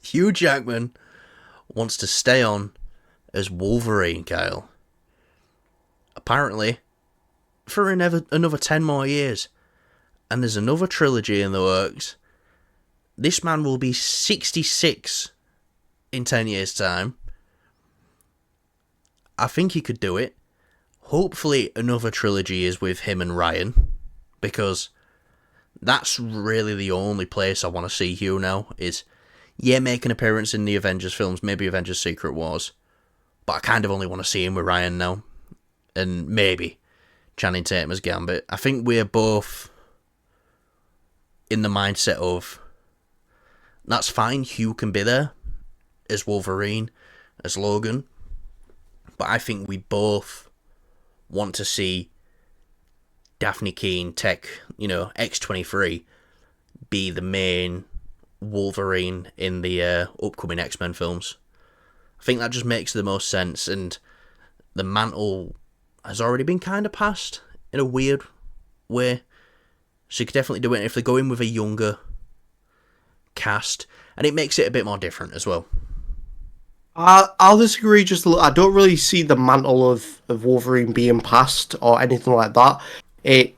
Hugh Jackman wants to stay on as Wolverine, Kyle. Apparently, for another 10 more years. And there's another trilogy in the works. This man will be 66 in 10 years' time. I think he could do it. Hopefully another trilogy is with him and Ryan. Because that's really the only place I want to see Hugh now. Is, yeah, make an appearance in the Avengers films, maybe Avengers Secret Wars. But I kind of only want to see him with Ryan now. And maybe Channing Tatum as Gambit. I think we're both in the mindset of, that's fine, Hugh can be there as Wolverine, as Logan. But I think we both want to see Daphne Keane, X-23, be the main Wolverine in the upcoming X-Men films. I think that just makes the most sense, and the mantle has already been kind of passed in a weird way. So you could definitely do it if they're going with a younger cast, and it makes it a bit more different as well. I'll disagree just a little. I don't really see the mantle of Wolverine being passed or anything like that. I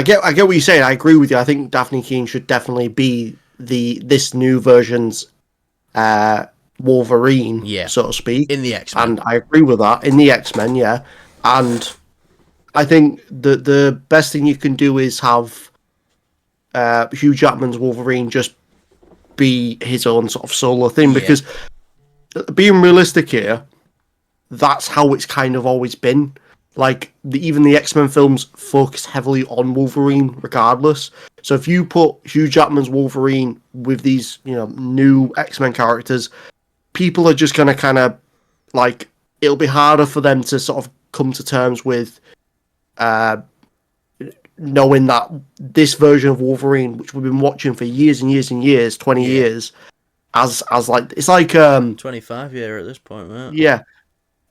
get what you're saying. I agree with you. I think Daphne Keane should definitely be this new version's Wolverine, so to speak, in the X-Men. And I agree with that in the X-Men, yeah. And I think the best thing you can do is have Hugh Jackman's Wolverine just be his own sort of solo thing, because being realistic here, that's how it's kind of always been. Like, even the X-Men films focus heavily on Wolverine regardless. So if you put Hugh Jackman's Wolverine with these, new X-Men characters, people are just going to kind of, like, it'll be harder for them to sort of come to terms with knowing that this version of Wolverine, which we've been watching for years and years and years, 20 years, as like, it's like 25 year at this point, right? Yeah,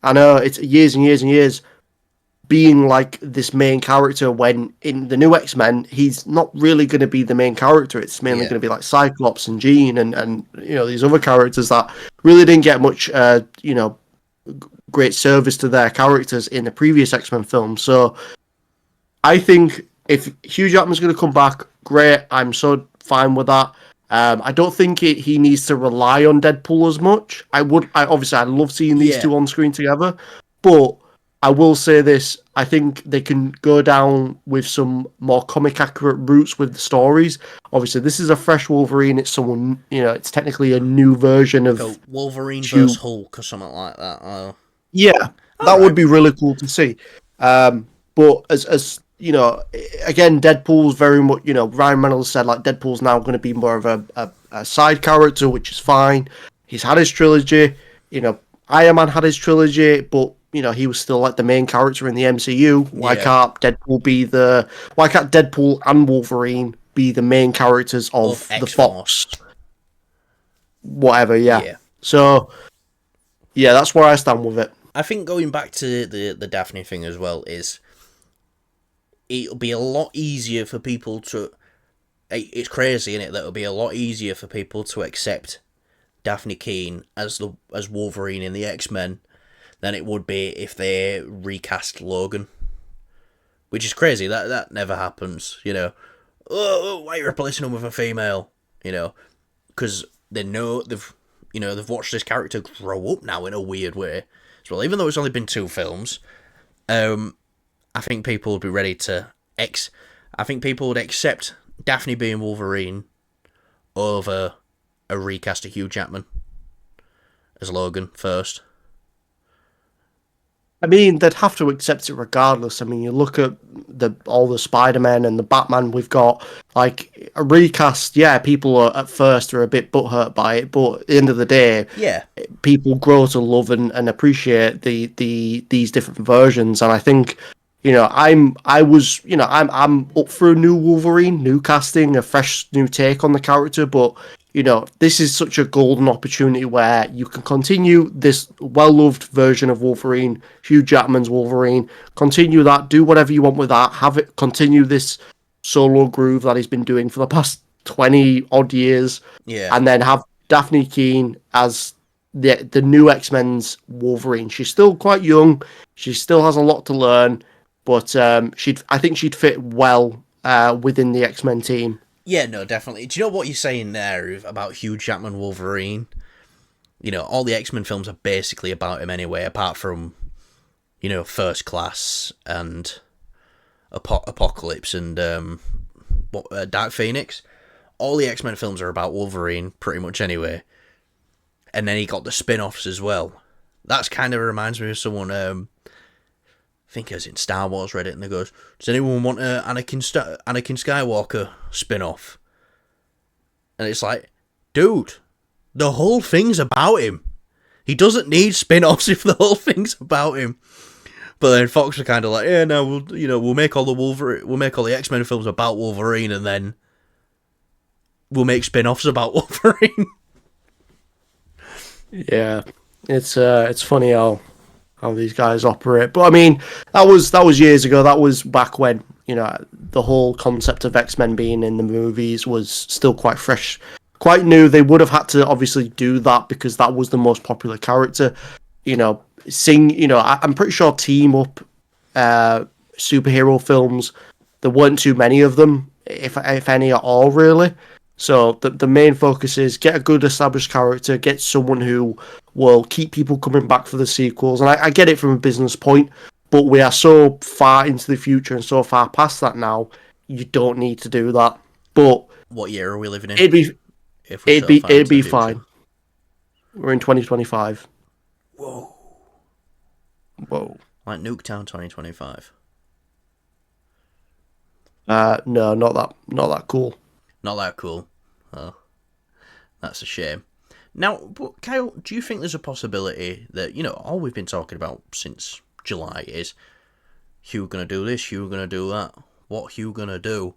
I know, it's years and years and years being like this main character, when in the new X-Men he's not really going to be the main character. It's mainly going to be like Cyclops and Jean and these other characters that really didn't get much great service to their characters in the previous X-Men film. So I think if Hugh Jackman's going to come back, great, I'm so fine with that. I don't think he needs to rely on Deadpool as much. Obviously I'd love seeing these two on screen together, but I will say this, I think they can go down with some more comic accurate routes with the stories. Obviously this is a fresh Wolverine, it's someone, it's technically a new version of Wolverine vs Hulk or something like that. Yeah, that would be really cool to see. But as again, Deadpool's very much, Ryan Reynolds said, like, Deadpool's now going to be more of a side character, which is fine. He's had his trilogy, Iron Man had his trilogy, but, he was still like the main character in the MCU. Why can't Deadpool and Wolverine be the main characters of the Fox? Whatever, yeah. So, yeah, that's where I stand with it. I think going back to the Daphne thing as well is, it'll be a lot easier for people to... It's crazy, isn't it? That it'll be a lot easier for people to accept Daphne Keane as Wolverine in the X-Men than it would be if they recast Logan. Which is crazy. That never happens, Oh, why are you replacing him with a female? Because they know they've watched this character grow up now in a weird way. As well, even though it's only been 2 films, I think people would be ready to I think people would accept Daphne being Wolverine over a recast of Hugh Jackman as Logan first. I mean, they'd have to accept it regardless. I mean, you look at all the Spider-Man and the Batman we've got, like, a recast, people are at first are a bit butthurt by it, but at the end of the day, people grow to love and appreciate these different versions. And I think, I'm up for a new Wolverine, new casting, a fresh new take on the character, but this is such a golden opportunity where you can continue this well-loved version of Wolverine, Hugh Jackman's Wolverine, continue that, do whatever you want with that, have it continue this solo groove that he's been doing for the past 20 odd years, Yeah. and then have Daphne Keane as the new X-Men's Wolverine. She's still quite young. She still has a lot to learn, but I think she'd fit well within the X-Men team. Yeah, no, definitely. Do you know what you're saying there about Hugh Jackman Wolverine? You know, all the X-Men films are basically about him anyway, apart from, you know, First Class and Apocalypse and Dark Phoenix. All the X-Men films are about Wolverine, pretty much anyway. And then he got the spin-offs as well. That's kind of reminds me of someone, I think it was in Star Wars Reddit, and they goes, does anyone want an Anakin Skywalker spin-off? And it's like, dude, the whole thing's about him. He doesn't need spin-offs if the whole thing's about him. But then Fox are kind of like, yeah, no, we'll make all the X-Men films about Wolverine, and then we'll make spin-offs about Wolverine. Yeah, it's funny how these guys operate. But I mean, that was years ago. That was back when, you know, the whole concept of X-Men being in the movies was still quite fresh, quite new. They would have had to obviously do that because that was the most popular character. You know, I'm pretty sure team up superhero films, there weren't too many of them, if any at all, really. So the main focus is get a good established character, get someone who will keep people coming back for the sequels. And I get it from a business point, but we are so far into the future and so far past that now, you don't need to do that. But what year are we living in? It'd be fine. We're in 2025. Whoa. Like Nuketown 2025. No, not that cool. Not that cool. Oh, that's a shame. Now, but Kyle, do you think there's a possibility that, you know, all we've been talking about since July is Hugh gonna do this, Hugh gonna do that, what Hugh gonna do?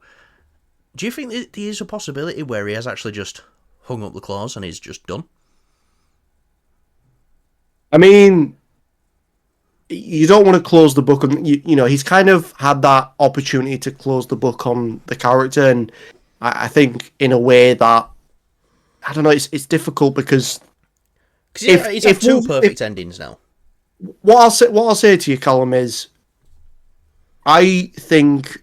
Do you think there is a possibility where he has actually just hung up the claws and he's just done? I mean, you don't want to close the book on, you know, he's kind of had that opportunity to close the book on the character, and I think in a way that, I don't know, it's difficult because he's had two perfect endings now. What I'll say to you, Callum, is I think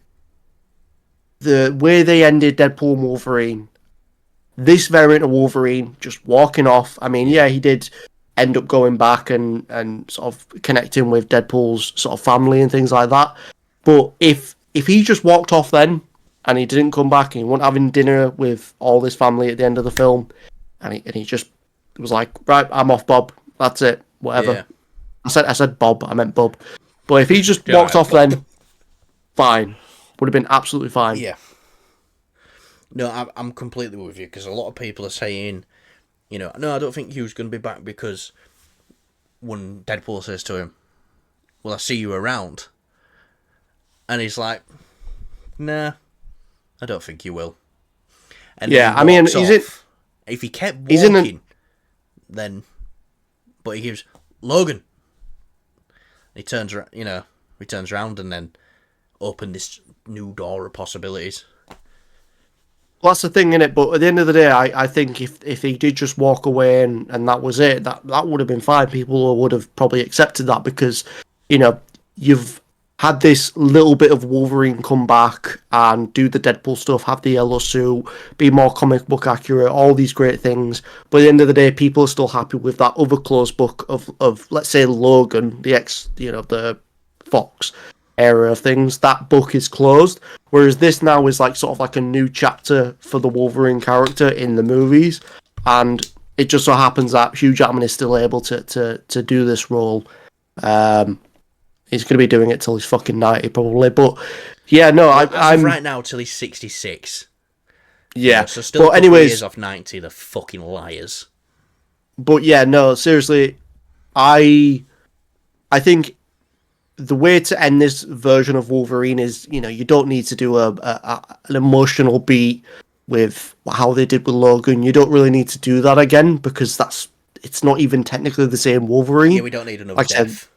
the way they ended Deadpool and Wolverine, this variant of Wolverine just walking off. I mean, yeah, he did end up going back and sort of connecting with Deadpool's sort of family and things like that. But if he just walked off then, and he didn't come back, and he wasn't having dinner with all his family at the end of the film, and he just was like, right, I'm off, Bob. That's it. Whatever. Yeah. I said Bob. I meant Bob. But if he just walked off then, fine. Would have been absolutely fine. Yeah. No, I'm completely with you, because a lot of people are saying, you know, no, I don't think Hugh's going to be back, because when Deadpool says to him, well, I see you around. And he's like, nah, I don't think you will. And yeah, I mean, if he kept walking, then, but he gives Logan. He turns around and then open this new door of possibilities. Well, that's the thing, innit? But at the end of the day, I think if he did just walk away and that was it, that would have been fine. People would have probably accepted that because, you know, you've had this little bit of Wolverine come back and do the Deadpool stuff, have the yellow suit, be more comic book accurate, all these great things. But at the end of the day, people are still happy with that other closed book of let's say, Logan, the Fox era of things. That book is closed. Whereas this now is like sort of like a new chapter for the Wolverine character in the movies. And it just so happens that Hugh Jackman is still able to do this role. He's going to be doing it till he's fucking 90, probably. But yeah, no, I'm right now till he's 66. Yeah, so still a couple of years off 90. The fucking liars. But yeah, no, seriously, I think the way to end this version of Wolverine is, you know, you don't need to do an emotional beat with how they did with Logan. You don't really need to do that again because it's not even technically the same Wolverine. Yeah, we don't need another death.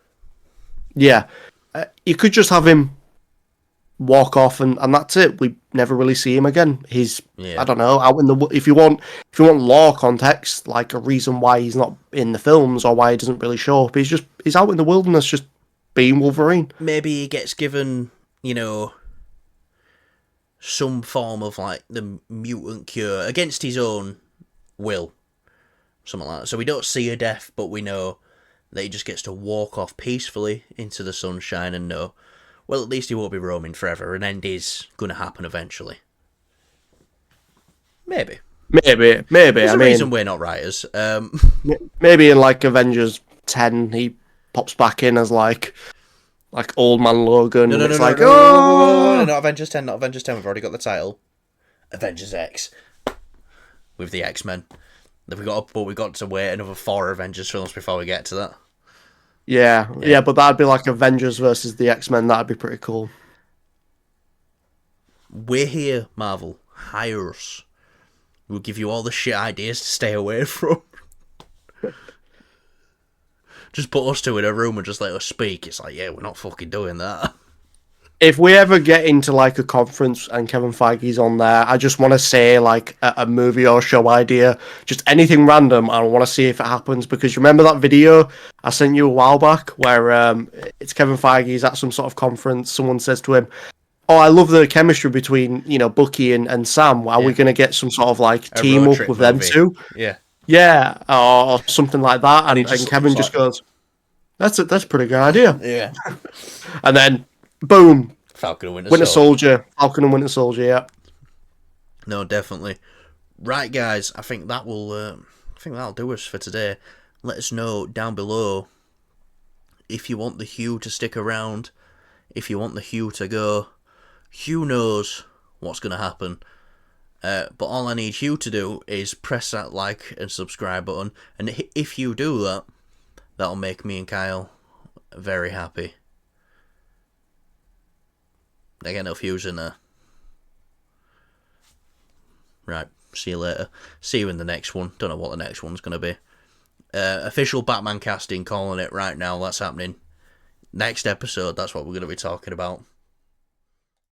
Yeah, you could just have him walk off and that's it. never really see him again. He's Yeah. I don't know, out in the if you want lore context, like a reason why he's not in the films or why he doesn't really show up, he's out in the wilderness just being Wolverine. Maybe he gets given, some form of like the mutant cure against his own will, something like that. So we don't see a death, but we know that he just gets to walk off peacefully into the sunshine and know, well, at least he won't be roaming forever. An end is going to happen eventually. Maybe. Maybe. There's a reason we're not writers. Maybe in like Avengers 10, he pops back in as like old man Logan. No, It's not Avengers 10, not Avengers 10. We've already got the title. Avengers X. With the X-Men. But we got to wait another 4 Avengers films before we get to that. Yeah, but that'd be like Avengers versus the X-Men. That'd be pretty cool. We're here, Marvel. Hire us. We'll give you all the shit ideas to stay away from. Just put us two in a room and just let us speak. It's like, yeah, we're not fucking doing that. If we ever get into like a conference and Kevin Feige's on there, I just want to say like a movie or show idea, just anything random. I want to see if it happens, because you remember that video I sent you a while back where it's Kevin Feige's at some sort of conference. Someone says to him, "Oh, I love the chemistry between Bucky and Sam. Are we going to get some sort of like team up with them two?" Yeah, or something like that. And Kevin just goes, "That's a pretty good idea." Yeah. And then, boom. Falcon and Winter Soldier. Falcon and Winter Soldier, yeah. No, definitely. Right, guys, I think that'll do us for today. Let us know down below if you want the Hugh to stick around, if you want the Hugh to go. Hugh knows what's going to happen. But all I need Hugh to do is press that like and subscribe button. And if you do that, that'll make me and Kyle very happy. I get enough views in there. Right, see you later. See you in the next one. Don't know what the next one's going to be. Official Batman casting, calling it right now. That's happening. Next episode, that's what we're going to be talking about.